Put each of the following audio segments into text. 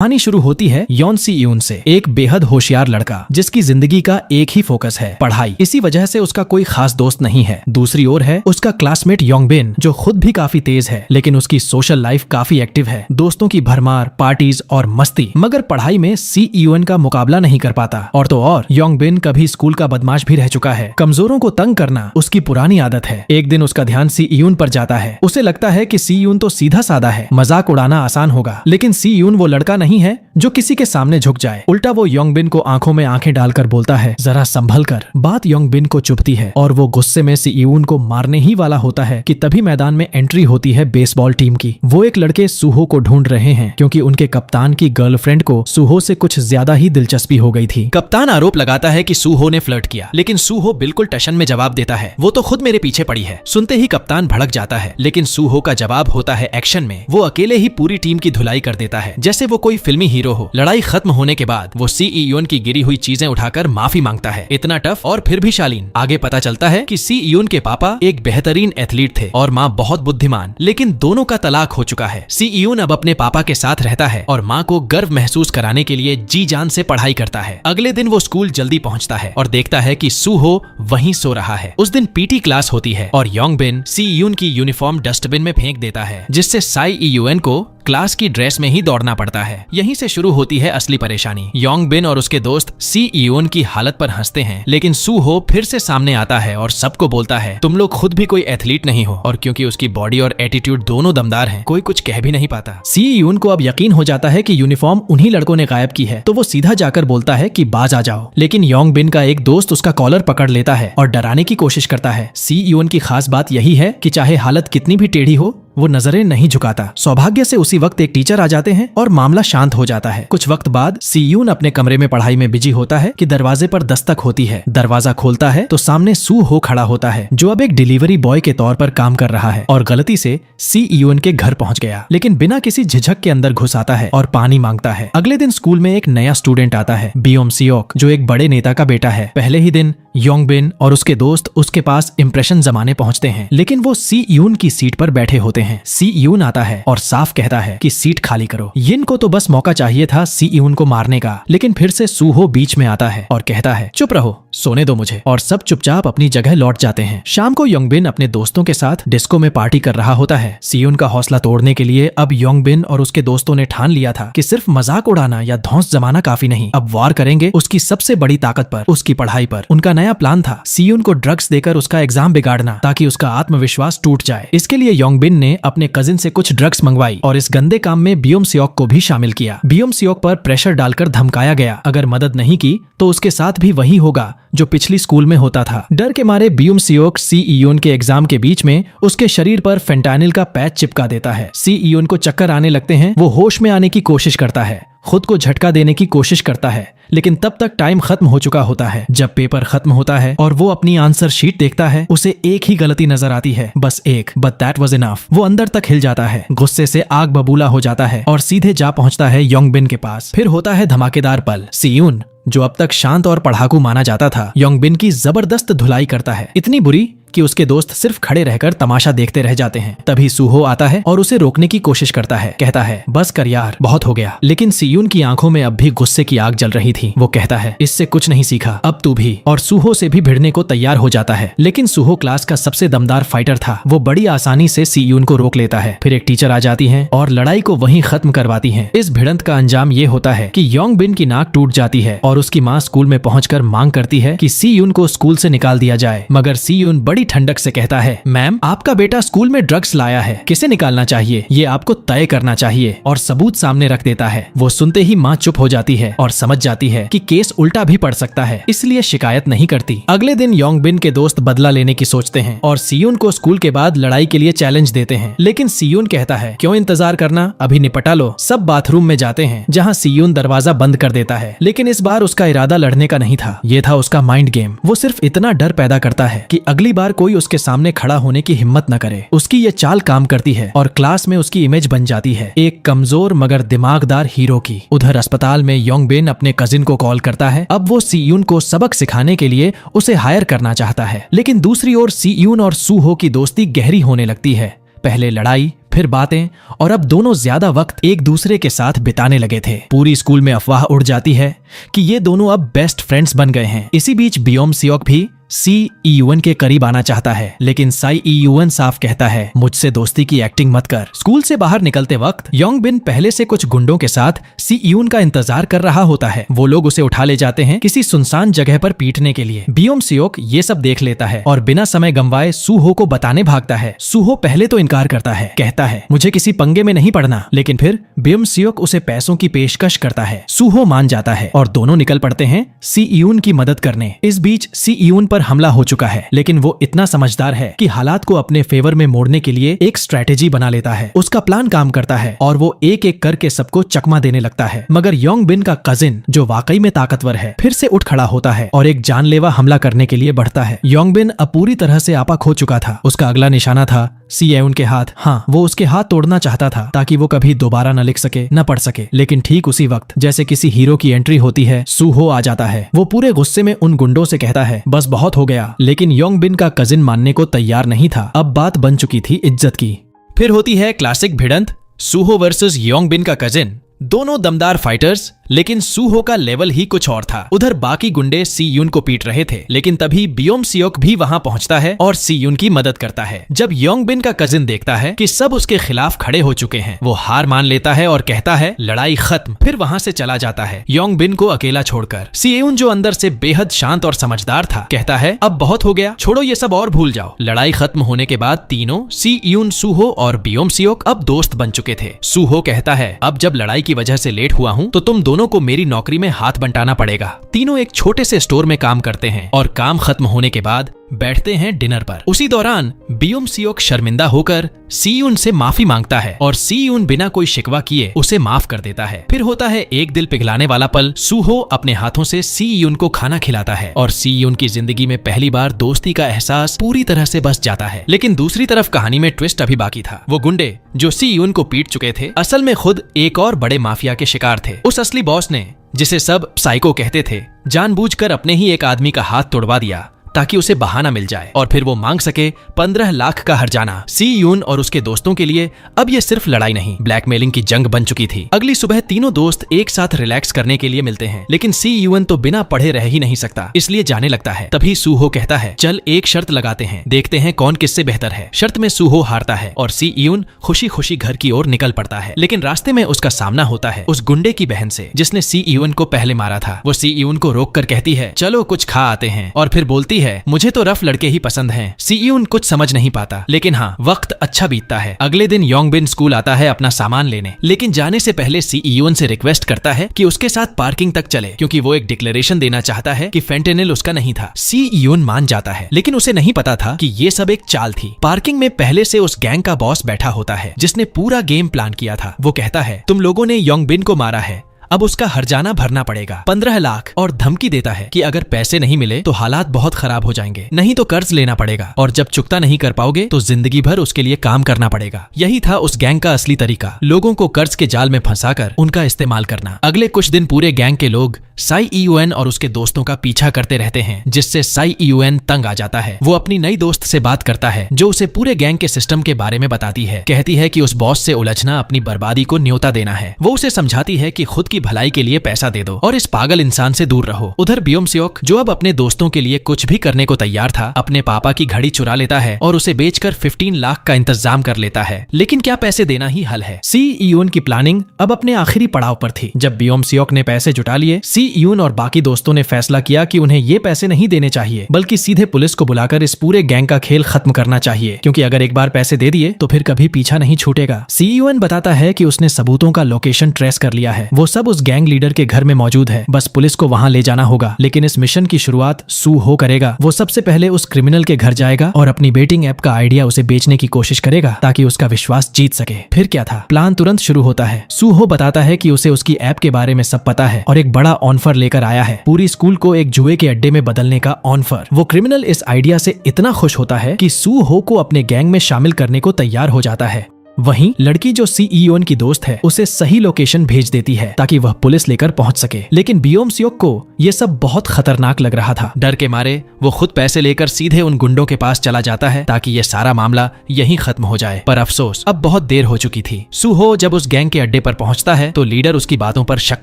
कहानी शुरू होती है यॉन सी यून से, एक बेहद होशियार लड़का जिसकी जिंदगी का एक ही फोकस है, पढ़ाई। इसी वजह से उसका कोई खास दोस्त नहीं है। दूसरी ओर है उसका क्लासमेट योंग बिन, जो खुद भी काफी तेज है, लेकिन उसकी सोशल लाइफ काफी एक्टिव है, दोस्तों की भरमार, पार्टीज और मस्ती। मगर पढ़ाई में सी यून का मुकाबला नहीं कर पाता। और तो और योंग बिन कभी स्कूल का बदमाश भी रह चुका है। कमजोरों को तंग करना उसकी पुरानी आदत है। एक दिन उसका ध्यान सी यून पर जाता है। उसे लगता है कि सी यून तो सीधा साधा है, मजाक उड़ाना आसान होगा। लेकिन सी यून वो लड़का नहीं है जो किसी के सामने झुक जाए। उल्टा वो योंग बिन को आंखों में आंखें डालकर बोलता है, जरा संभल कर। बात योंग बिन को चुभती है और वो गुस्से में सी यून को मारने ही वाला होता है कि तभी मैदान में एंट्री होती है बेसबॉल टीम की। वो एक लड़के सूहो को ढूंढ रहे हैं क्योंकि उनके कप्तान की गर्लफ्रेंड को सूहो से कुछ ज्यादा ही दिलचस्पी हो गई थी। कप्तान आरोप लगाता है कि सूहो ने फ्लर्ट किया, लेकिन सूहो बिल्कुल टशन में जवाब देता है, वो तो खुद मेरे पीछे पड़ी है। सुनते ही कप्तान भड़क जाता है, लेकिन सूहो का जवाब होता है एक्शन में। वो अकेले ही पूरी टीम की धुलाई कर देता है, जैसे वो कोई फिल्मी हीरो हो। लड़ाई खत्म होने के बाद वो सी यून की गिरी हुई चीजें उठाकर माफी मांगता है। इतना टफ और फिर भी शालीन। आगे पता चलता है कि सी यून के पापा एक बेहतरीन एथलीट थे और माँ बहुत बुद्धिमान, लेकिन दोनों का तलाक हो चुका है। सी यून अब अपने पापा के साथ रहता है और माँ को गर्व महसूस कराने के लिए जी जान से पढ़ाई करता है। अगले दिन वो स्कूल जल्दी पहुँचता है और देखता है कि सूहो वहीं सो रहा है। उस दिन पीटी क्लास होती है और योंग बिन सी यून की यूनिफॉर्म डस्टबिन में फेंक देता है, जिससे साई यून को क्लास की ड्रेस में ही दौड़ना पड़ता है। यहीं से शुरू होती है असली परेशानी। योंग बिन और उसके दोस्त सी यून की हालत पर हंसते हैं, लेकिन सूहो फिर से सामने आता है और सबको बोलता है, तुम लोग खुद भी कोई एथलीट नहीं हो। और क्योंकि उसकी बॉडी और एटीट्यूड दोनों दमदार हैं, कोई कुछ कह भी नहीं पाता। सी यून को अब यकीन हो जाता है कि यूनिफॉर्म उन्हीं लड़कों ने गायब की है, तो वो सीधा जाकर बोलता है कि बाज आ जाओ। लेकिन योंग बिन का एक दोस्त उसका कॉलर पकड़ लेता है और डराने की कोशिश करता है। सी यून की खास बात यही है कि चाहे हालत कितनी भी टेढ़ी हो, वो नजरें नहीं झुकाता। सौभाग्य से उसी वक्त एक टीचर आ जाते हैं और मामला शांत हो जाता है। कुछ वक्त बाद सी यून अपने कमरे में पढ़ाई में बिजी होता है कि दरवाजे पर दस्तक होती है। दरवाजा खोलता है तो सामने सूहो खड़ा होता है, जो अब एक डिलीवरी बॉय के तौर पर काम कर रहा है और गलती से सी यून के घर पहुंच गया। लेकिन बिना किसी झिझक के अंदर घुस आता है और पानी मांगता है। अगले दिन स्कूल में एक नया स्टूडेंट आता है, बियोम सियोक, जो एक बड़े नेता का बेटा है। पहले ही दिन योंग बिन और उसके दोस्त उसके पास इंप्रेशन जमाने पहुंचते हैं, लेकिन वो सी यून की सीट पर बैठे होते हैं। सी यून आता है और साफ कहता है कि सीट खाली करो। यिन को तो बस मौका चाहिए था सी यून को मारने का, लेकिन फिर से सूहो बीच में आता है और कहता है, चुप रहो, सोने दो मुझे। और सब चुपचाप अपनी जगह लौट जाते हैं। शाम को योंग बिन अपने दोस्तों के साथ डिस्को में पार्टी कर रहा होता है। सी यून का हौसला तोड़ने के लिए अब योंग बिन और उसके दोस्तों ने ठान लिया था कि सिर्फ मजाक उड़ाना या धौंस जमाना काफी नहीं, अब वार करेंगे उसकी सबसे बड़ी ताकत पर, उसकी पढ़ाई पर। उनका नया प्लान था सी यून को ड्रग्स देकर उसका एग्जाम बिगाड़ना, ताकि उसका आत्मविश्वास टूट जाए। इसके लिए योंग बिन ने अपने कजिन से कुछ ड्रग्स मंगवाई और इस गंदे काम में बियोम सियोक को भी शामिल किया। बियोम सियोक पर प्रेशर डालकर धमकाया गया, अगर मदद नहीं की तो उसके साथ भी वही होगा जो पिछली स्कूल में होता था। डर के मारे बियोम सियोक सी यून के एग्जाम के बीच में उसके शरीर पर फेंटानिल का पैच चिपका देता है। सी यून को चक्कर आने लगते हैं। वो होश में आने की कोशिश करता है, खुद को झटका देने की कोशिश करता है, लेकिन तब तक टाइम खत्म हो चुका होता है। जब पेपर खत्म होता है और वो अपनी आंसर शीट देखता है, उसे एक ही गलती नजर आती है, बस एक, बट दैट वाज इनफ। वो अंदर तक हिल जाता है, गुस्से से आग बबूला हो जाता है और सीधे जा पहुंचता है योंग बिन के पास। फिर होता है धमाकेदार पल। सी यून, जो अब तक शांत और पढ़ाकू माना जाता था, योंग बिन की जबरदस्त धुलाई करता है, इतनी बुरी कि उसके दोस्त सिर्फ खड़े रहकर तमाशा देखते रह जाते हैं। तभी सूहो आता है और उसे रोकने की कोशिश करता है, कहता है, बस कर यार, बहुत हो गया। लेकिन सी यून की आंखों में अब भी गुस्से की आग जल रही थी। वो कहता है, इससे कुछ नहीं सीखा, अब तू भी। और सूहो से भी भिड़ने को तैयार हो जाता है। लेकिन सूहो क्लास का सबसे दमदार फाइटर था, वो बड़ी आसानी से सी यून को रोक लेता है। फिर एक टीचर आ जाती है और लड़ाई को वहीं खत्म करवाती है। इस भिड़ंत का अंजाम ये होता है कि योंग बिन की नाक टूट जाती है और उसकी माँ स्कूल में पहुंचकर मांग करती है कि सी यून को स्कूल से निकाल दिया जाए। मगर सी यून बड़ी ठंडक से कहता है, मैम, आपका बेटा स्कूल में ड्रग्स लाया है, किसे निकालना चाहिए ये आपको तय करना चाहिए, और सबूत सामने रख देता है। वो सुनते ही माँ चुप हो जाती है और समझ जाती है कि केस उल्टा भी पड़ सकता है, इसलिए शिकायत नहीं करती। अगले दिन योंग बिन के दोस्त बदला लेने की सोचते हैं और सी यून को स्कूल के बाद लड़ाई के लिए चैलेंज देते हैं। लेकिन सी यून कहता है, क्यों इंतजार करना, अभी निपटा लो। सब बाथरूम में जाते हैं, जहाँ सी यून दरवाजा बंद कर देता है। लेकिन इस बार उसका इरादा लड़ने का नहीं था, ये था उसका माइंड गेम। वो सिर्फ इतना डर पैदा करता है कि अगली बार कोई उसके सामने खड़ा होने की हिम्मत न करे। उसकी ये चाल काम करती है और क्लास में उसकी इमेज बन जाती है, एक कमजोर मगर दिमागदार हीरो की। उधर अस्पताल में योंग बिन अपने कजिन को कॉल करता है। अब वो सी यून को सबक सिखाने के लिए उसे हायर करना चाहता है। लेकिन दूसरी ओर सी यून और सूहो की दोस्ती गहरी होने लगती है। पहले लड़ाई, फिर बातें, और अब दोनों ज्यादा वक्त एक दूसरे के साथ बिताने लगे थे। पूरी स्कूल में अफवाह उड़ जाती है कि ये दोनों अब बेस्ट फ्रेंड्स बन गए हैं। इसी बीच बियोम सियोक भी सी ईयून के करीब आना चाहता है, लेकिन साई ईयून साफ कहता है मुझसे दोस्ती की एक्टिंग मत कर। स्कूल से बाहर निकलते वक्त योंग बिन पहले से कुछ गुंडों के साथ सी ईयून का इंतजार कर रहा होता है। वो लोग उसे उठा ले जाते हैं किसी सुनसान जगह पर पीटने के लिए। बियोम सियोक ये सब देख लेता है और बिना समय गंवाए सूहो को बताने भागता है। सूहो पहले तो इनकार करता है, कहता है मुझे किसी पंगे में नहीं पड़ना, लेकिन फिर बियोम सियोक उसे पैसों की पेशकश करता है। सूहो मान जाता है और दोनों निकल पड़ते हैं सी ईयून की मदद करने। इस बीच सी ईयून पर हमला हो चुका है, लेकिन वो इतना समझदार है कि हालात को अपने फेवर में मोड़ने के लिए एक स्ट्रेटेजी बना लेता है। उसका प्लान काम करता है और वो एक एक करके सबको चकमा देने लगता है। मगर योंग बिन का कजिन, जो वाकई में ताकतवर है, फिर से उठ खड़ा होता है और एक जानलेवा हमला करने के लिए बढ़ता है। योंग बिन अब पूरी तरह से आपा खो चुका था। उसका अगला निशाना था सी ईयून के हाथ। हाँ, वो उसके हाथ तोड़ना चाहता था ताकि वो कभी दोबारा न लिख सके, न पढ़ सके। लेकिन ठीक उसी वक्त जैसे किसी हीरो की एंट्री होती है, सूहो आ जाता है। वो पूरे गुस्से में उन गुंडों से कहता है बस बहुत हो गया, लेकिन योंग बिन का कजिन मानने को तैयार नहीं था। अब बात बन चुकी थी इज्जत की। फिर होती है क्लासिक भिड़ंत, सूहो वर्सेस योंग बिन का कजिन। दोनों दमदार फाइटर्स, लेकिन सूहो का लेवल ही कुछ और था। उधर बाकी गुंडे सी यून को पीट रहे थे, लेकिन तभी बियोम सियोक भी वहां पहुंचता है और सी यून की मदद करता है। जब योंग बिन का कजिन देखता है कि सब उसके खिलाफ खड़े हो चुके हैं, वो हार मान लेता है और कहता है लड़ाई खत्म। फिर वहां से चला जाता है योंग बिन को अकेला छोड़कर। सी यून, जो अंदर से बेहद शांत और समझदार था, कहता है अब बहुत हो गया, छोड़ो ये सब और भूल जाओ। लड़ाई खत्म होने के बाद तीनों, सी यून, सूहो और बियोम सियोक, अब दोस्त बन चुके थे। सूहो कहता है अब जब लड़ाई की वजह से लेट हुआ हूँ तो तुम दोनों को मेरी नौकरी में हाथ बंटाना पड़ेगा। तीनों एक छोटे से स्टोर में काम करते हैं और काम खत्म होने के बाद बैठते हैं डिनर पर। उसी दौरान बियोम सियोक शर्मिंदा होकर सी यून से माफी मांगता है और सी यून बिना कोई शिकवा किए उसे माफ कर देता है। फिर होता है एक दिल पिघलाने वाला पल। सूहो अपने हाथों से सी यून को खाना खिलाता है और सी यून की जिंदगी में पहली बार दोस्ती का एहसास पूरी तरह से बस जाता है। लेकिन दूसरी तरफ कहानी में ट्विस्ट अभी बाकी था। वो गुंडे जो सी यून को पीट चुके थे, असल में खुद एक और बड़े माफिया के शिकार थे। उस असली बॉस ने, जिसे सब साइको कहते थे, जानबूझकर अपने ही एक आदमी का हाथ तोड़वा दिया ताकि उसे बहाना मिल जाए और फिर वो मांग सके 15 लाख का हर्जाना। सी यून और उसके दोस्तों के लिए अब ये सिर्फ लड़ाई नहीं, ब्लैकमेलिंग की जंग बन चुकी थी। अगली सुबह तीनों दोस्त एक साथ रिलैक्स करने के लिए मिलते हैं, लेकिन सी यून तो बिना पढ़े रह ही नहीं सकता, इसलिए जाने लगता है। तभी सूहो कहता है चल एक शर्त लगाते हैं, देखते हैं कौन किससे बेहतर है। शर्त में सूहो हारता है और सी यून खुशी खुशी घर की ओर निकल पड़ता है। लेकिन रास्ते में उसका सामना होता है उस गुंडे की बहन से, जिसने सी यून को पहले मारा था। वो सी यून को रोक कर कहती है चलो कुछ खा आते हैं, और फिर बोलती है मुझे तो रफ लड़के ही पसंद हैं। सी यून कुछ समझ नहीं पाता, लेकिन हाँ, वक्त अच्छा बीतता है। अगले दिन योंग बिन स्कूल आता है अपना सामान लेने, लेकिन जाने से पहले सी यून से रिक्वेस्ट करता है कि उसके साथ पार्किंग तक चले, क्योंकि वो एक डिक्लेरेशन देना चाहता है कि फेंटेनिल उसका नहीं था। सी यून मान जाता है, लेकिन उसे नहीं पता था कि ये सब एक चाल थी। पार्किंग में पहले से उस गैंग का बॉस बैठा होता है, जिसने पूरा गेम प्लान किया था। वो कहता है तुम लोगों ने योंग बिन को मारा है, अब उसका हर्जाना भरना पड़ेगा 15 लाख, और धमकी देता है कि अगर पैसे नहीं मिले तो हालात बहुत खराब हो जाएंगे, नहीं तो कर्ज लेना पड़ेगा, और जब चुकता नहीं कर पाओगे तो जिंदगी भर उसके लिए काम करना पड़ेगा। यही था उस गैंग का असली तरीका, लोगों को कर्ज के जाल में फंसाकर उनका इस्तेमाल करना। अगले कुछ दिन पूरे गैंग के लोग साई ईयून और उसके दोस्तों का पीछा करते रहते हैं, जिससे साई ईयून तंग आ जाता है। वो अपनी नई दोस्त से बात करता है, जो उसे पूरे गैंग के सिस्टम के बारे में बताती है। कहती है कि उस बॉस से उलझना अपनी बर्बादी को न्योता देना है। वो उसे समझाती है कि खुद की भलाई के लिए पैसा दे दो और इस पागल इंसान से दूर रहो। उधर बियोम सियोक, जो अब अपने दोस्तों के लिए कुछ भी करने को तैयार था, अपने पापा की घड़ी चुरा लेता है और उसे बेचकर 15 लाख का इंतजाम कर लेता है। लेकिन क्या पैसे देना ही हल है? सी यून की प्लानिंग अब अपने आखिरी पड़ाव पर थी। जब बियोम सियोक ने पैसे जुटा लिए, सी यून और बाकी दोस्तों ने फैसला किया कि उन्हें ये पैसे नहीं देने चाहिए, बल्कि सीधे पुलिस को बुलाकर इस पूरे गैंग का खेल खत्म करना चाहिए, क्योंकि अगर एक बार पैसे दे दिए तो फिर कभी पीछा नहीं छूटेगा। सी यून बताता है कि उसने सबूतों का लोकेशन ट्रेस कर लिया है, वो सब उस गैंग लीडर के घर में मौजूद है, बस पुलिस को वहां ले जाना होगा। लेकिन इस मिशन की शुरुआत सूहो करेगा। वो सबसे पहले उस क्रिमिनल के घर जाएगा और अपनी बेटिंग ऐप का आइडिया उसे बेचने की कोशिश करेगा ताकि उसका विश्वास जीत सके। फिर क्या था, प्लान तुरंत शुरू होता है। सूहो बताता है कि उसे उसकी ऐप के बारे में सब पता है और एक बड़ा ऑफर लेकर आया है, पूरी स्कूल को एक जुए के अड्डे में बदलने का ऑफर। वो क्रिमिनल इस आइडिया से इतना खुश होता है कि सूहो को अपने गैंग में शामिल करने को तैयार हो जाता है। वहीं लड़की जो सी इयोन की दोस्त है उसे सही लोकेशन भेज देती है ताकि वह पुलिस लेकर पहुंच सके। लेकिन बियोम सियोक को ये सब बहुत खतरनाक लग रहा था। डर के मारे वो खुद पैसे लेकर सीधे उन गुंडों के पास चला जाता है ताकि ये सारा मामला यहीं खत्म हो जाए। पर अफसोस अब बहुत देर हो चुकी थी। सूहो जब उस गैंग के अड्डे पर पहुंचता है तो लीडर उसकी बातों पर शक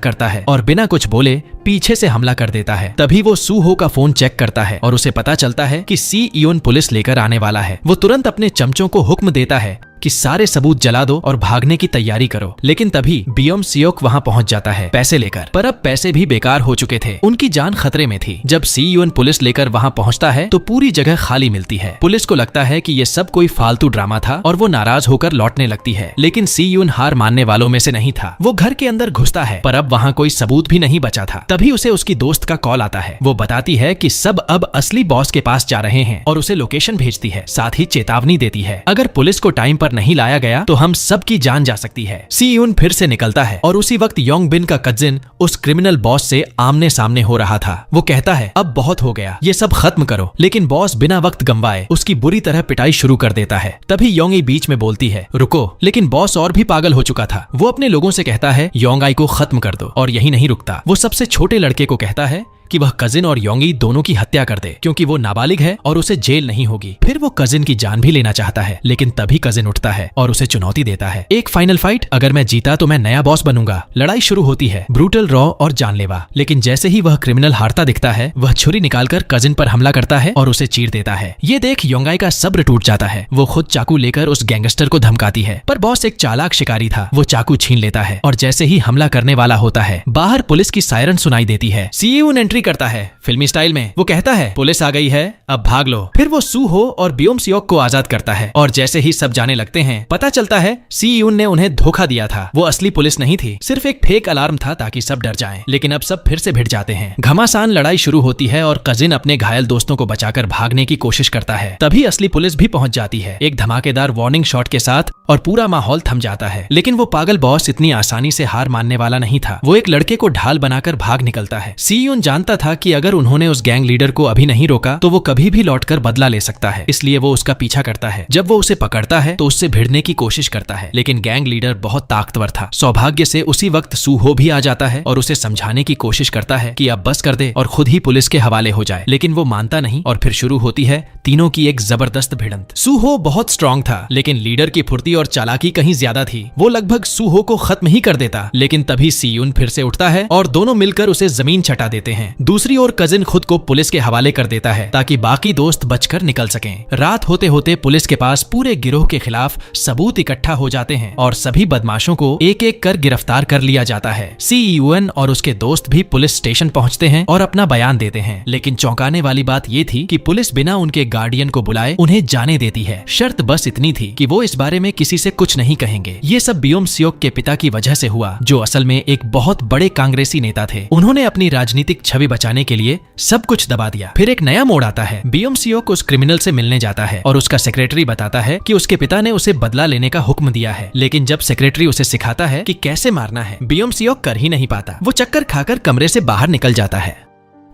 करता है और बिना कुछ बोले पीछे से हमला कर देता है। तभी वो सूहो का फोन चेक करता है और उसे पता चलता है कि सी इयोन पुलिस लेकर आने वाला है। वो तुरंत अपने चमचों को हुक्म देता है कि सारे सबूत जला दो और भागने की तैयारी करो। लेकिन तभी बियोम सियोक वहां पहुंच जाता है पैसे लेकर। पर अब पैसे भी बेकार हो चुके थे, उनकी जान खतरे में थी। जब सी यून पुलिस लेकर वहां पहुंचता है तो पूरी जगह खाली मिलती है। पुलिस को लगता है कि ये सब कोई फालतू ड्रामा था और वो नाराज होकर लौटने लगती है। लेकिन सी यून हार मानने वालों में से नहीं था। वो घर के अंदर घुसता है पर अब वहां कोई सबूत भी नहीं बचा था। तभी उसे उसकी दोस्त का कॉल आता है। वो बताती है कि सब अब असली बॉस के पास जा रहे हैं और उसे लोकेशन भेजती है। साथ ही चेतावनी देती है अगर पुलिस को टाइम पर नहीं लाया गया तो हम सबकी जान जा सकती है। सी यून फिर से निकलता है और उसी वक्त योंग बिन का कजिन उस क्रिमिनल बॉस से आमने सामने हो रहा था। वो कहता है अब बहुत हो गया, ये सब खत्म करो। लेकिन बॉस बिना वक्त गंवाए उसकी बुरी तरह पिटाई शुरू कर देता है। तभी योंग बीच में बोलती है रुको। लेकिन बॉस और भी पागल हो चुका था। वो अपने लोगों से कहता है योंग को खत्म कर दो और यही नहीं रुकता। वो सबसे छोटे लड़के को कहता है कि वह कजिन और योंगी दोनों की हत्या कर दे क्योंकि वो नाबालिग है और उसे जेल नहीं होगी। फिर वो कजिन की जान भी लेना चाहता है लेकिन तभी कजिन उठता है और उसे चुनौती देता है एक फाइनल फाइट, अगर मैं जीता तो मैं नया बॉस बनूंगा। लड़ाई शुरू होती है, ब्रूटल, रॉ और जानलेवा। लेकिन जैसे ही वह क्रिमिनल हारता दिखता है वह छुरी निकालकर कजिन पर हमला करता है और उसे चीर देता है। ये देख योंगाई का सब्र टूट जाता है। वो खुद चाकू लेकर उस गैंगस्टर को धमकाती है पर बॉस एक चालाक शिकारी था। वो चाकू छीन लेता है और जैसे ही हमला करने वाला होता है बाहर पुलिस की सायरन सुनाई देती है। सीयून एंट्री करता है फिल्मी स्टाइल में। वो कहता है पुलिस आ गई है, अब भाग लो। फिर वो सूहो और बियोम सियोक को आजाद करता है और जैसे ही सब जाने लगते हैं पता चलता है सी यून ने उन्हें धोखा दिया था। वो असली पुलिस नहीं थी, सिर्फ एक फेक अलार्म था ताकि सब डर जाएं। लेकिन अब सब फिर से भिड़ जाते हैं। घमासान लड़ाई शुरू होती है और कजिन अपने घायल दोस्तों को बचाकर भागने की कोशिश करता है। तभी असली पुलिस भी पहुंच जाती है एक धमाकेदार वार्निंग शॉट के साथ और पूरा माहौल थम जाता है। लेकिन वो पागल बॉस इतनी आसानी से हार मानने वाला नहीं था। वो एक लड़के को ढाल बनाकर भाग निकलता है। सी यून जानता था कि अगर उन्होंने उस गैंग लीडर को अभी नहीं रोका तो वो कभी भी लौटकर बदला ले सकता है, इसलिए वो उसका पीछा करता है। जब वो उसे पकड़ता है तो उससे भिड़ने की कोशिश करता है लेकिन गैंग लीडर बहुत ताकतवर था। सौभाग्य से उसी वक्त सूहो भी आ जाता है और उसे समझाने की कोशिश करता है कि अब बस कर दे और खुद ही पुलिस के हवाले हो जाए। लेकिन वो मानता नहीं और फिर शुरू होती है तीनों की एक जबरदस्त भिड़ंत। सूहो बहुत स्ट्रांग था लेकिन लीडर की फुर्ती और चालाकी कहीं ज्यादा थी। वो लगभग सूहो को खत्म ही कर देता। लेकिन तभी सीयून फिर से उठता है और दोनों मिलकर उसे जमीन चटा देते हैं। दूसरी ओर कजिन खुद को पुलिस के हवाले कर देता है ताकि बाकी दोस्त बचकर निकल सकें। रात होते होते पुलिस के पास पूरे गिरोह के खिलाफ सबूत इकट्ठा हो जाते हैं और सभी बदमाशों को एक एक कर गिरफ्तार कर लिया जाता है। सीयूएन और उसके दोस्त भी पुलिस स्टेशन पहुंचते हैं और अपना बयान देते हैं। लेकिन चौंकाने वाली बात ये थी कि पुलिस बिना उनके गार्डियन को बुलाए उन्हें जाने देती है। शर्त बस इतनी थी कि वो इस बारे में किसी से कुछ नहीं कहेंगे। ये सब बियोम सियोक के पिता की वजह से हुआ जो असल में एक बहुत बड़े कांग्रेसी नेता थे। उन्होंने अपनी राजनीतिक छवि बचाने के लिए सब कुछ दबा दिया। फिर एक नया मोड़ आता है। बियोम सियोक उस क्रिमिनल से मिलने जाता है और उसका सेक्रेटरी बताता है कि उसके पिता ने उसे बदला लेने का हुक्म दिया है। लेकिन जब सेक्रेटरी उसे सिखाता है कि कैसे मारना है बियोम सियोक कर ही नहीं पाता। वो चक्कर खाकर कमरे से बाहर निकल जाता है।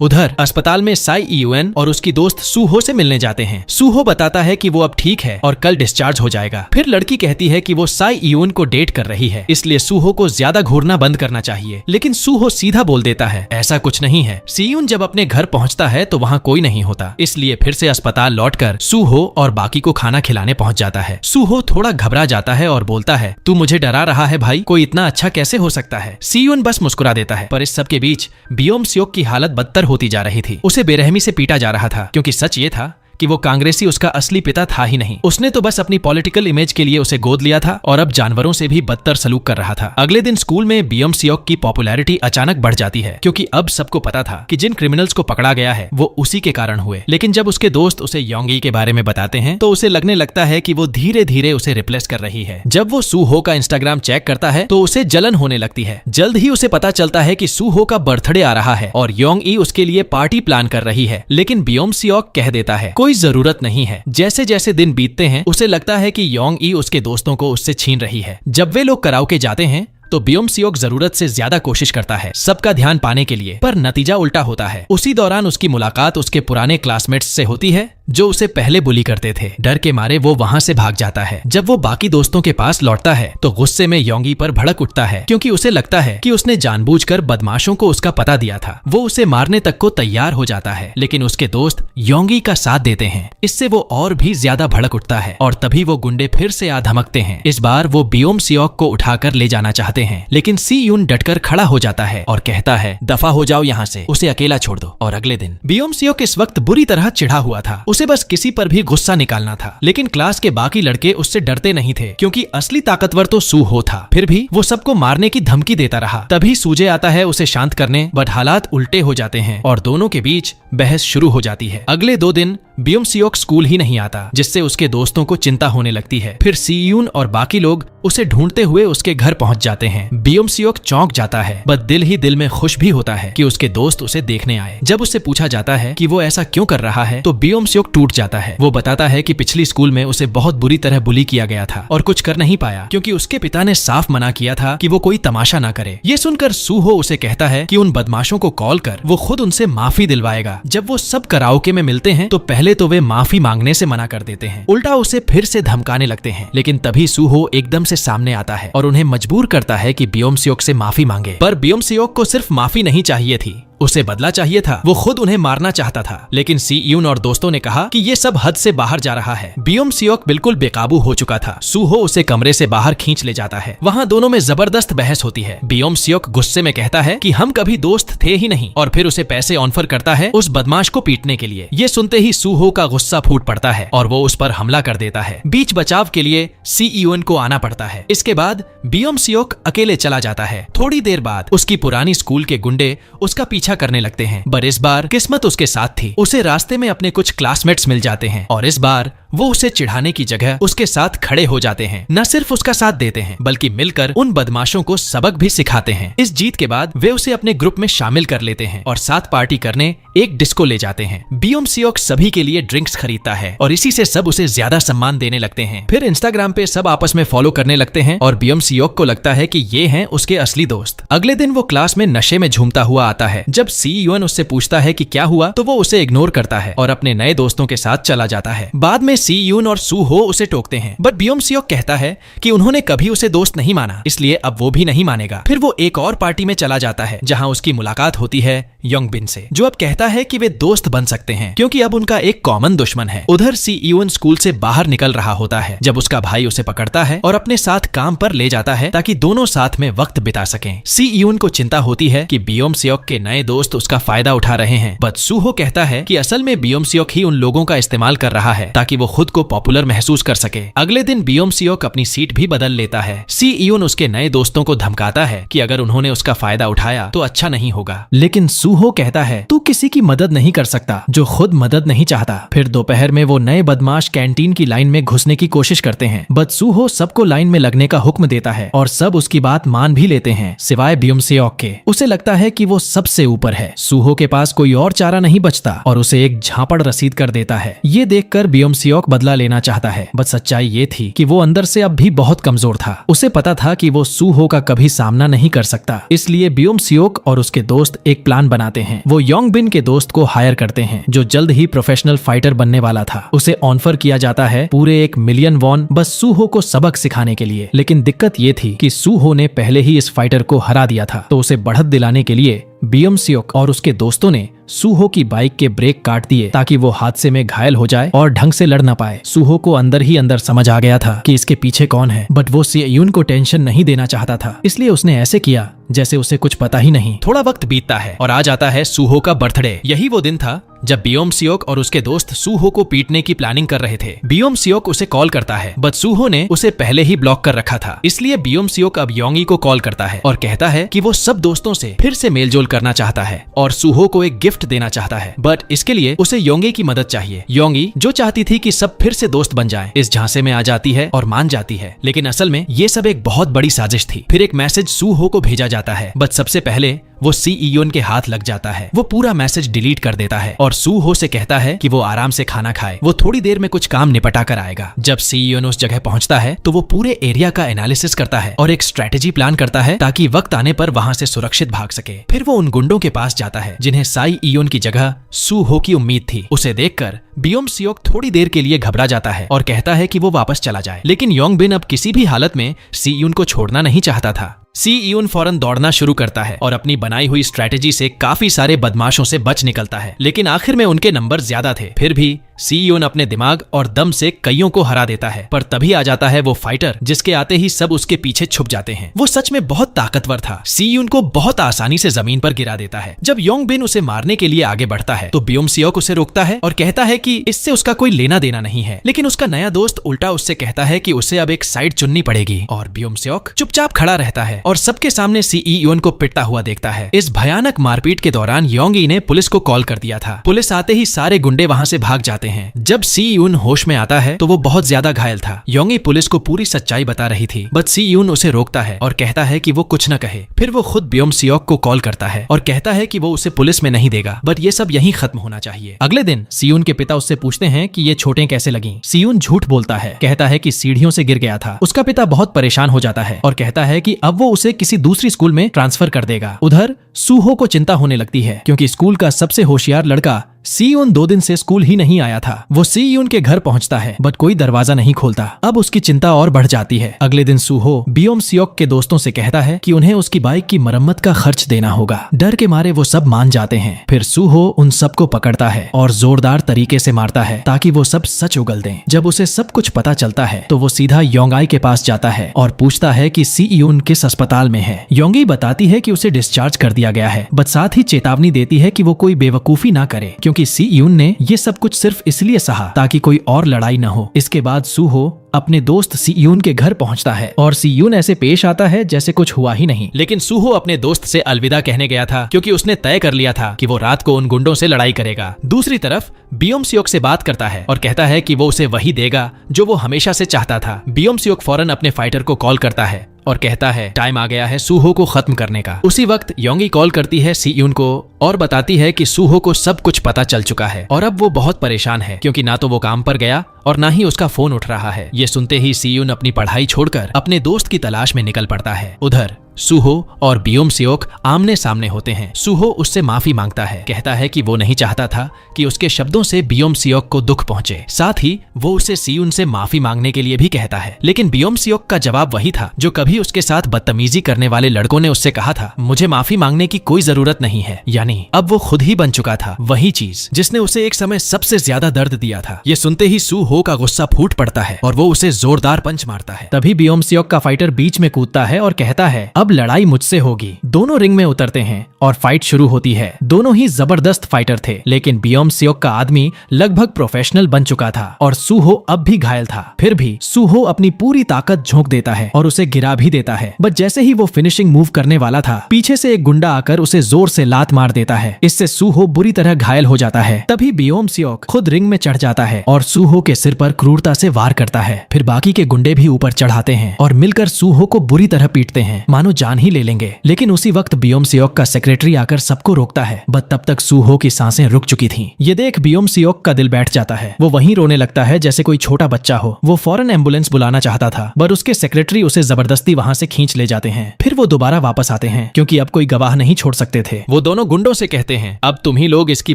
उधर अस्पताल में साई ईयूएन और उसकी दोस्त सूहो से मिलने जाते हैं। सूहो बताता है कि वो अब ठीक है और कल डिस्चार्ज हो जाएगा। फिर लड़की कहती है कि वो साई ईयूएन को डेट कर रही है इसलिए सूहो को ज्यादा घूरना बंद करना चाहिए। लेकिन सूहो सीधा बोल देता है ऐसा कुछ नहीं है। सीयून जब अपने घर पहुंचता है तो वहां कोई नहीं होता, इसलिए फिर से अस्पताल लौटकर सूहो और बाकी को खाना खिलाने पहुंच जाता है। सूहो थोड़ा घबरा जाता है और बोलता है तू मुझे डरा रहा है भाई, कोई इतना अच्छा कैसे हो सकता है। सीयून बस मुस्कुरा देता है। पर इस सब के बीच बियोम सियोक की हालत बदतर होती जा रही थी। उसे बेरहमी से पीटा जा रहा था क्योंकि सच ये था कि वो कांग्रेसी उसका असली पिता था ही नहीं। उसने तो बस अपनी पॉलिटिकल इमेज के लिए उसे गोद लिया था और अब जानवरों से भी बदतर सलूक कर रहा था। अगले दिन स्कूल में बियोम सियोक की पॉपुलैरिटी अचानक बढ़ जाती है क्योंकि अब सबको पता था कि जिन क्रिमिनल्स को पकड़ा गया है वो उसी के कारण हुए। लेकिन जब उसके दोस्त उसे योंगी के बारे में बताते हैं तो उसे लगने लगता है कि वो धीरे धीरे उसे रिप्लेस कर रही है। जब वो सूहो का इंस्टाग्राम चेक करता है तो उसे जलन होने लगती है। जल्द ही उसे पता चलता है कि सूहो का बर्थडे आ रहा है और योंगी उसके लिए पार्टी प्लान कर रही है। लेकिन बियोम सियोक कह देता है कोई जरूरत नहीं है। जैसे जैसे दिन बीतते हैं उसे लगता है कि योंगी उसके दोस्तों को उससे छीन रही है। जब वे लोग कराओके जाते हैं तो बियोम सियोक जरूरत से ज्यादा कोशिश करता है सबका ध्यान पाने के लिए, पर नतीजा उल्टा होता है। उसी दौरान उसकी मुलाकात उसके पुराने क्लासमेट्स से होती है जो उसे पहले बुली करते थे। डर के मारे वो वहाँ से भाग जाता है। जब वो बाकी दोस्तों के पास लौटता है तो गुस्से में योंगी पर भड़क उठता है, क्योंकि उसे लगता है कि उसने जानबूझकर बदमाशों को उसका पता दिया था। वो उसे मारने तक को तैयार हो जाता है, लेकिन उसके दोस्त योंगी का साथ देते हैं। इससे वो और भी ज्यादा भड़क उठता है और तभी वो गुंडे फिर से आ धमकते हैं। इस बार वो बियोम सियोक को उठाकर ले जाना चाहते हैं, लेकिन सी यून डटकर खड़ा हो जाता है और कहता है, दफा हो जाओ यहाँ से, उसे अकेला छोड़ दो। और अगले दिन बियोम सियोक इस वक्त बुरी तरह चिढ़ा हुआ था। उसे बस किसी पर भी गुस्सा निकालना था, लेकिन क्लास के बाकी लड़के उससे डरते नहीं थे, क्योंकि असली ताकतवर तो सू हो था। फिर भी वो सबको मारने की धमकी देता रहा। तभी सूजे आता है उसे शांत करने, बट हालात उल्टे हो जाते हैं और दोनों के बीच बहस शुरू हो जाती है। अगले 2 दिन बियोम सियोक स्कूल ही नहीं आता, जिससे उसके दोस्तों को चिंता होने लगती है। फिर सी यून और बाकी लोग उसे ढूंढते हुए उसके घर पहुंच जाते हैं। बियोम सियोक चौंक जाता है, बट दिल ही दिल में खुश भी होता है कि उसके दोस्त उसे देखने आए। जब उससे पूछा जाता है कि वो ऐसा क्यों कर रहा है, तो बियोम सियोक टूट जाता है। वो बताता है कि पिछली स्कूल में उसे बहुत बुरी तरह बुली किया गया था और कुछ कर नहीं पाया, क्योंकि उसके पिता ने साफ मना किया था कि वो कोई तमाशा ना करे। ये सुनकर सूहो उसे कहता है कि उन बदमाशों को कॉल कर वो खुद उनसे माफी दिलवाएगा। जब वो सब कराओके में मिलते हैं तो पहले तो वे माफी मांगने से मना कर देते हैं, उल्टा उसे फिर से धमकाने लगते हैं। लेकिन तभी सूहो एकदम से सामने आता है और उन्हें मजबूर करता है कि बियोम सियोक से माफी मांगे। पर बियोम सियोक को सिर्फ माफी नहीं चाहिए थी, उसे बदला चाहिए था। वो खुद उन्हें मारना चाहता था, लेकिन सी यून और दोस्तों ने कहा कि ये सब हद से बाहर जा रहा है। बियोम सियोक बिल्कुल बेकाबू हो चुका था। सूहो उसे कमरे से बाहर खींच ले जाता है। वहाँ दोनों में जबरदस्त बहस होती है। बियोम सियोक गुस्से में कहता है कि हम कभी दोस्त थे ही नहीं, और फिर उसे पैसे ऑफर करता है उस बदमाश को पीटने के लिए। ये सुनते ही सूहो का गुस्सा फूट पड़ता है और वो उस पर हमला कर देता है। बीच बचाव के लिए सी यून को आना पड़ता है। इसके बाद बियोम सियोक अकेले चला जाता है। थोड़ी देर बाद उसकी पुरानी स्कूल के गुंडे उसका पीछा करने लगते हैं, पर इस बार किस्मत उसके साथ थी। उसे रास्ते में अपने कुछ क्लासमेट्स मिल जाते हैं और इस बार वो उसे चिढ़ाने की जगह उसके साथ खड़े हो जाते हैं। न सिर्फ उसका साथ देते हैं, बल्कि मिलकर उन बदमाशों को सबक भी सिखाते हैं। इस जीत के बाद वे उसे अपने ग्रुप में शामिल कर लेते हैं और साथ पार्टी करने एक डिस्को ले जाते हैं। बियोम सियोक सभी के लिए ड्रिंक्स खरीदता है और इसी से सब उसे ज्यादा सम्मान देने लगते हैं। फिर इंस्टाग्राम पे सब आपस में फॉलो करने लगते हैं और बियोम सियोक को लगता है कि ये हैं उसके असली दोस्त। अगले दिन वो क्लास में नशे में झूमता हुआ आता है। जब सी यून उससे पूछता है कि क्या हुआ, तो वो उसे इग्नोर करता है और अपने नए दोस्तों के साथ चला जाता है। बाद में सी यून और सूहो उसे टोकते हैं, बट बियोम सियोक कहता है कि उन्होंने कभी उसे दोस्त नहीं माना, इसलिए अब वो भी नहीं मानेगा। फिर वो एक और पार्टी में चला जाता है, जहां उसकी मुलाकात होती है योंगबिन से, जो अब कहता है कि वे दोस्त बन सकते हैं क्योंकि अब उनका एक कॉमन दुश्मन है। उधर सी यून स्कूल से बाहर निकल रहा होता है जब उसका भाई उसे पकड़ता है और अपने साथ काम पर ले जाता है ताकि दोनों साथ में वक्त बिता सकें। सी यून को चिंता होती है कि बियोम सियोक के नए दोस्त उसका फायदा उठा रहे हैं, बट सूहो कहता है कि असल में बियोम सियोक ही उन लोगों का इस्तेमाल कर रहा है ताकि वो खुद को पॉपुलर महसूस कर सके। अगले दिन बियोम सियोक अपनी सीट भी बदल लेता है। सी यून उसके नए दोस्तों को धमकाता है कि अगर उन्होंने उसका फायदा उठाया तो अच्छा नहीं होगा, लेकिन सूहो कहता है तू किसी की मदद नहीं कर सकता जो खुद मदद नहीं चाहता। फिर दोपहर में वो नए बदमाश कैंटीन की लाइन में घुसने की कोशिश करते हैं, बट सूहो सबको लाइन में लगने का हुक्म देता है और सब उसकी बात मान भी लेते हैं सिवाय बियोम सियोक के। उसे लगता है कि वो सबसे ऊपर है। सूहो के पास कोई और चारा नहीं बचता और उसे एक झापड़ रसीद कर देता है। ये देखकर बियोम सियोक बदला लेना चाहता है, बट सच्चाई ये थी कि वो अंदर से अब भी बहुत कमजोर था। उसे पता था कि वो सूहो का कभी सामना नहीं कर सकता, इसलिए बियोम सियोक और उसके दोस्त एक प्लान बनाते हैं। वो योंगबिन के दोस्त को हायर करते हैं जो जल्द ही प्रोफेशनल फाइटर बनने वाला था। उसे ऑफर किया जाता है पूरे 1 मिलियन वॉन बस सूहो को सबक सिखाने के लिए। लेकिन दिक्कत ये थी कि सूहो ने पहले ही इस फाइटर को हरा दिया था, तो उसे बढ़त दिलाने के लिए बियोम सियोक और उसके दोस्तों ने सूहो की बाइक के ब्रेक काट दिए ताकि वो हादसे में घायल हो जाए और ढंग से लड़ ना पाए। सूहो को अंदर ही अंदर समझ आ गया था कि इसके पीछे कौन है, बट वो सी यून को टेंशन नहीं देना चाहता था, इसलिए उसने ऐसे किया जैसे उसे कुछ पता ही नहीं। थोड़ा वक्त बीतता है और आ जाता है सूहो का बर्थडे। यही वो दिन था जब बियोम सियोक और उसके दोस्त सूहो को पीटने की प्लानिंग कर रहे थे। बियोम सियोक उसे कॉल करता है, बट सूहो ने उसे पहले ही ब्लॉक कर रखा था, इसलिए बियोम सियोक अब योंगी को कॉल करता है और कहता है कि वो सब दोस्तों से फिर से मेलजोल करना चाहता है और सूहो को एक गिफ्ट देना चाहता है, बट इसके लिए उसे योंगी की मदद चाहिए। योंगी जो चाहती थी कि सब फिर से दोस्त बन जाएं, इस झांसे में आ जाती है और मान जाती है, लेकिन असल में ये सब एक बहुत बड़ी साजिश थी। फिर एक मैसेज सूहो को भेजा जाता है, बट सबसे पहले वो सी यून के हाथ लग जाता है। वो पूरा मैसेज डिलीट कर देता है और सू हो से कहता है कि वो आराम से खाना खाए, वो थोड़ी देर में कुछ काम निपटा कर आएगा। जब सी यून उस जगह पहुंचता है तो वो पूरे एरिया का एनालिसिस करता है और एक स्ट्रेटेजी प्लान करता है ताकि वक्त आने पर वहां से सुरक्षित भाग सके। फिर वो उन गुंडों के पास जाता है जिन्हें साई यून की जगह सू हो की उम्मीद थी। उसे देखकर बियोम सियोक थोड़ी देर के लिए घबरा जाता है और कहता है कि वो वापस चला जाए, लेकिन योंग बिन अब किसी भी हालत में सी यून को छोड़ना नहीं चाहता था। सी यून फौरन दौड़ना शुरू करता है और अपनी बनाई हुई स्ट्रेटेजी से काफी सारे बदमाशों से बच निकलता है, लेकिन आखिर में उनके नंबर ज्यादा थे। फिर भी सी यून अपने दिमाग और दम से कईयों को हरा देता है, पर तभी आ जाता है वो फाइटर जिसके आते ही सब उसके पीछे छुप जाते हैं। वो सच में बहुत ताकतवर था। सी यून को बहुत आसानी से जमीन पर गिरा देता है। जब योंग बिन उसे मारने के लिए आगे बढ़ता है तो बियोम सियोक उसे रोकता है और कहता है कि इससे उसका कोई लेना देना नहीं है, लेकिन उसका नया दोस्त उल्टा उससे कहता है कि उसे अब एक साइड चुननी पड़ेगी और बियोम सियोक चुपचाप खड़ा रहता है और सबके सामने सी यून को पिटता हुआ देखता है। इस भयानक मारपीट के दौरान योंग ई ने पुलिस को कॉल कर दिया था। पुलिस आते ही सारे गुंडे वहां से भाग जाते हैं। जब सी यून होश में आता है तो वो बहुत ज्यादा घायल था। योंग ई पुलिस को पूरी सच्चाई बता रही थी, बट सी यून उसे रोकता है और कहता है कि वो कुछ न कहे। फिर वो खुद बियोम सियोक को कॉल करता है और कहता है कि वो उसे पुलिस में नहीं देगा, बट ये सब यहीं खत्म होना चाहिए। अगले दिन सी यून के पिता उससे पूछते हैं कि ये चोटें कैसे लगी। सी यून झूठ बोलता है, कहता है कि सीढ़ियों से गिर गया था। उसका पिता बहुत परेशान हो जाता है और कहता है कि अब वो उसे किसी दूसरी स्कूल में ट्रांसफर कर देगा। उधर सूहो को चिंता होने लगती है क्योंकि स्कूल का सबसे होशियार लड़का सी यून 2 दिन से स्कूल ही नहीं आया था। वो सी यून के घर पहुंचता है बट कोई दरवाजा नहीं खोलता। अब उसकी चिंता और बढ़ जाती है। अगले दिन सूहो बियोम सियोक के दोस्तों से कहता है कि उन्हें उसकी बाइक की मरम्मत का खर्च देना होगा। डर के मारे वो सब मान जाते हैं। फिर सूहो उन सबको पकड़ता है और जोरदार तरीके से मारता है ताकि वो सब सच उगल दें। जब उसे सब कुछ पता चलता है तो वो सीधा योंगाई के पास जाता है और पूछता है कि सी यून किस अस्पताल में है। योंगी बताती है कि उसे डिस्चार्ज कर दिया गया है, बट साथ ही चेतावनी देती है कि वो कोई बेवकूफी ना करे क्योंकि सी यून ने ये सब कुछ सिर्फ इसलिए सहा ताकि कोई और लड़ाई न हो। इसके बाद सूहो अपने दोस्त सी यून के घर पहुंचता है और सी यून ऐसे पेश आता है जैसे कुछ हुआ ही नहीं। लेकिन सूहो अपने दोस्त से अलविदा कहने गया था क्योंकि उसने तय कर लिया था कि वो रात को उन गुंडों से लड़ाई करेगा। दूसरी तरफ बियोम सियोक से बात करता है और कहता है कि वो उसे वही देगा जो वो हमेशा से चाहता था। बियोम सियोक फौरन अपने फाइटर को कॉल करता है और कहता है टाइम आ गया है सूहो को खत्म करने का। उसी वक्त योंगी कॉल करती है सी यून को और बताती है कि सूहो को सब कुछ पता चल चुका है और अब वो बहुत परेशान है क्योंकि ना तो वो काम पर गया और ना ही उसका फोन उठ रहा है। ये सुनते ही सी यून अपनी पढ़ाई छोड़कर अपने दोस्त की तलाश में निकल पड़ता है। उधर सूहो और बियोम सियोक आमने सामने होते हैं। सूहो उससे माफी मांगता है, कहता है कि वो नहीं चाहता था कि उसके शब्दों से बियोम सियोक को दुख पहुंचे। साथ ही वो उसे सी यून से माफी मांगने के लिए भी कहता है, लेकिन बियोम सियोक का जवाब वही था जो कभी उसके साथ बदतमीजी करने वाले लड़कों ने उससे कहा था, मुझे माफी मांगने की कोई जरूरत नहीं है। यानी अब वो खुद ही बन चुका था वही चीज जिसने उसे एक समय सबसे ज्यादा दर्द दिया था। ये सुनते ही सूहो का गुस्सा फूट पड़ता है और वो उसे जोरदार पंच मारता है। तभी बियोम सियोक का फाइटर बीच में कूदता है और कहता है अब लड़ाई मुझसे होगी। दोनों रिंग में उतरते हैं और फाइट शुरू होती है। दोनों ही जबरदस्त फाइटर थे, लेकिन बियोम सियोक का आदमी लगभग प्रोफेशनल बन चुका था और सूहो अब भी घायल था। फिर भी सूहो अपनी पूरी ताकत झोंक देता है और उसे गिरा भी देता है। बट जैसे ही वो फिनिशिंग मूव करने वाला था, पीछे से एक गुंडा आकर उसे जोर से लात मार देता है। इससे सूहो बुरी तरह घायल हो जाता है। तभी बियोम सियोक खुद रिंग में चढ़ जाता है और सूहो के सिर पर क्रूरता से वार करता है। फिर बाकी के गुंडे भी ऊपर चढ़ाते हैं और मिलकर सूहो को बुरी तरह पीटते हैं, मानो जान ही ले लेंगे। लेकिन उसी वक्त बियोम सियोक का सेक्रेटरी आकर सबको रोकता है, बट तब तक सूहो की सांसें रुक चुकी थीं। ये देख बियोम सियोक का दिल बैठ जाता है। वो वहीं रोने लगता है जैसे कोई छोटा बच्चा हो। वो फौरन एम्बुलेंस बुलाना चाहता था, पर उसके सेक्रेटरी उसे जबरदस्ती वहां से खींच ले जाते हैं। फिर वो दोबारा वापस आते हैं क्योंकि अब कोई गवाह नहीं छोड़ सकते थे। वो दोनों गुंडों से कहते हैं, अब तुम ही लोग इसकी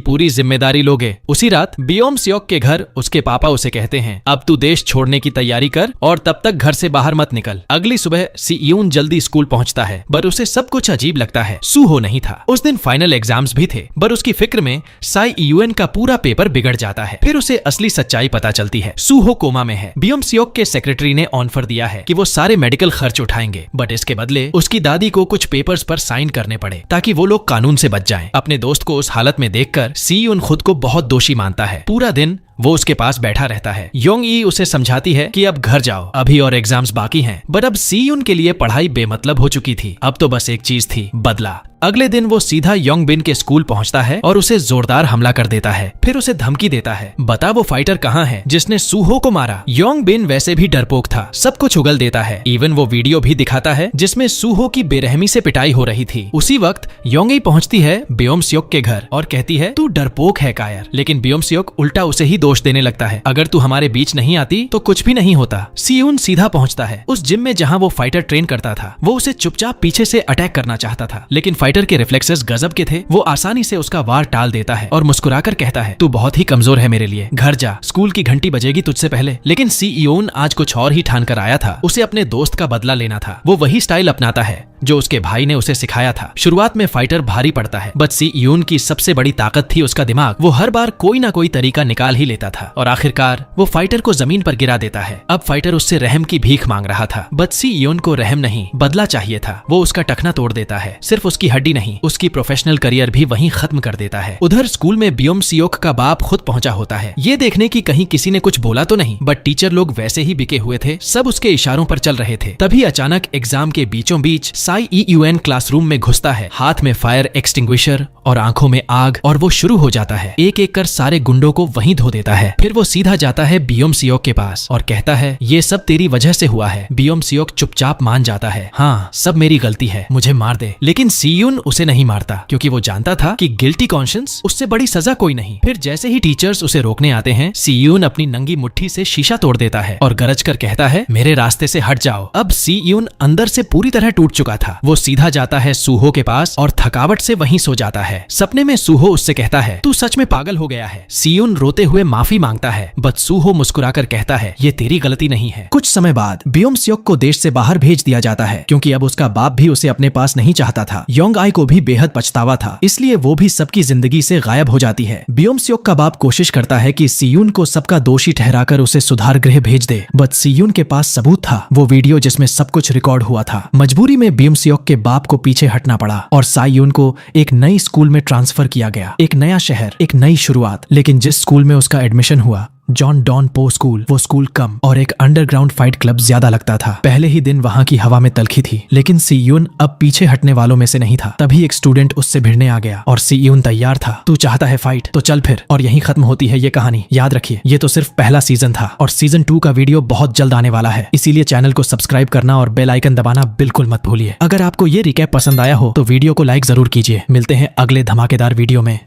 पूरी जिम्मेदारी लोगे। उसी रात बियोम सियोक के घर उसके पापा उसे कहते हैं, अब तू देश छोड़ने की तैयारी कर और तब तक घर से बाहर मत निकल। अगली सुबह सी यून जल्दी स्कूल पहुंचता है, पर उसे सब कुछ अजीब लगता है। सूहो नहीं था। उस दिन फाइनल एग्जाम्स भी थे, पर उसकी फिक्र में साई यूएन का पूरा पेपर बिगड़ जाता है। फिर उसे असली सच्चाई पता चलती है, सूहो कोमा में है। बियोम सियोक के सेक्रेटरी ने ऑफर दिया है कि वो सारे मेडिकल खर्च उठाएंगे, बट इसके बदले उसकी दादी को कुछ पेपर्स पर साइन करने पड़े ताकि वो लोग कानून से बच जाएं। अपने दोस्त को उस हालत में देखकर सी यून खुद को बहुत दोषी मानता है। पूरा दिन वो उसके पास बैठा रहता है। योंग ई उसे समझाती है कि अब घर जाओ, अभी और एग्जाम्स बाकी हैं। बट अब सी यून के लिए पढ़ाई बेमतलब हो चुकी थी। अब तो बस एक चीज थी, बदला। अगले दिन वो सीधा योंगबिन के स्कूल पहुंचता है और उसे जोरदार हमला कर देता है। फिर उसे धमकी देता है, बता वो फाइटर कहाँ है जिसने सूहो को मारा। योंगबिन वैसे भी डरपोक था, सब कुछ उगल देता है। इवन वो वीडियो भी दिखाता है जिसमें सूहो की बेरहमी से पिटाई हो रही थी। उसी वक्त योंगी पहुंचती है ब्योम-स्योक के घर और कहती है, तू डरपोक है कायर। लेकिन ब्योम-स्योक उल्टा उसे ही दोष देने लगता है, अगर तू हमारे बीच नहीं आती तो कुछ भी नहीं होता। सीयून सीधा पहुंचता है उस जिम में जहां वो फाइटर ट्रेन करता था। वो उसे चुपचाप पीछे से अटैक करना चाहता था, लेकिन फाइटर के रिफ्लेक्सेस गजब के थे। वो आसानी से उसका वार टाल देता है और मुस्कुराकर कहता है, तू बहुत ही कमजोर है मेरे लिए, घर जा, स्कूल की घंटी बजेगी तुझसे पहले। लेकिन सीयून आज कुछ और ही ठान कर आया था, उसे अपने दोस्त का बदला लेना था। वो वही स्टाइल अपनाता है जो उसके भाई ने उसे सिखाया था। शुरुआत में फाइटर भारी पड़ता है, बट सीयून की सबसे बड़ी ताकत थी उसका दिमाग। वो हर बार कोई ना कोई तरीका निकाल ही लेता था और आखिरकार वो फाइटर को जमीन पर गिरा देता है। अब फाइटर उससे रहम की भीख मांग रहा था, बट सीयून को रहम नहीं बदला चाहिए था। वो उसका टखना तोड़ देता है, सिर्फ उसकी हड्डी नहीं, उसकी प्रोफेशनल करियर भी वहीं खत्म कर देता है। उधर स्कूल में ब्योम-स्योक का बाप खुद पहुंचा होता है, ये देखने की कहीं किसी ने कुछ बोला तो नहीं, बट टीचर लोग वैसे ही बिके हुए थे, सब उसके इशारों पर चल रहे थे। तभी अचानक एग्जाम के बीचों बीच साईयूएन क्लासरूम में घुसता है, हाथ में फायर एक्सटिंग्विशर और आंखों में आग, और वो शुरू हो जाता है एक एक कर सारे गुंडों को वहीं धो देता है। फिर वो सीधा जाता है ब्योम-स्योक के पास और कहता है, ये सब तेरी वजह से हुआ है। ब्योम-स्योक चुपचाप मान जाता है, हाँ सब मेरी गलती है, मुझे मार दे। लेकिन सीयून उसे नहीं मारता क्योंकि वो जानता था कि गिल्टी कॉन्शियंस उससे बड़ी सजा कोई नहीं। फिर जैसे ही टीचर्स उसे रोकने आते हैं, सीयून अपनी नंगी मुट्ठी से शीशा तोड़ देता है और गरज कर कहता है, मेरे रास्ते से हट जाओ। अब सीयून अंदर से पूरी तरह टूट चुका था। वो सीधा जाता है सूहो के पास और थकावट से वहीं सो जाता है। सपने में सूहो उससे कहता है, तू सच में पागल हो गया है। सीयून रोते हुए माफी मांगता है, बट सूहो मुस्कुराकर कहता है, ये तेरी गलती नहीं है। कुछ समय बाद ब्योम-स्योक को देश से बाहर भेज दिया जाता है क्योंकि अब उसका बाप भी उसे अपने पास नहीं चाहता था। योंग-आई को भी बेहद पछतावा था, इसलिए वो भी सबकी जिंदगी से गायब हो जाती है। ब्योम-स्योक का बाप कोशिश करता है कि सीयून को सबका दोषी ठहराकर उसे सुधार गृह भेज दे, बट सीयून के पास सबूत था, वो वीडियो जिसमें सब कुछ रिकॉर्ड हुआ था। मजबूरी में ब्योम-स्योक के बाप को पीछे हटना पड़ा और सायून को एक नई स्कूल में ट्रांसफर किया गया। एक नया शहर, एक नई शुरुआत। लेकिन जिस स्कूल में उसका एडमिशन हुआ, जॉन डॉन पो स्कूल, वो स्कूल कम और एक अंडरग्राउंड फाइट क्लब ज्यादा लगता था। पहले ही दिन वहां की हवा में तलखी थी, लेकिन सीयून अब पीछे हटने वालों में से नहीं था। तभी एक स्टूडेंट उससे भिड़ने आ गया और सीयून तैयार था। तू चाहता है फाइट, तो चल फिर। और यहीं खत्म होती है ये कहानी। याद रखिए, ये तो सिर्फ पहला सीजन था और सीजन 2 का वीडियो बहुत जल्द आने वाला है, इसीलिए चैनल को सब्सक्राइब करना और बेल आइकन दबाना बिल्कुल मत भूलिए। अगर आपको ये रिकैप पसंद आया हो तो वीडियो को लाइक जरूर कीजिए। मिलते हैं अगले धमाकेदार वीडियो में।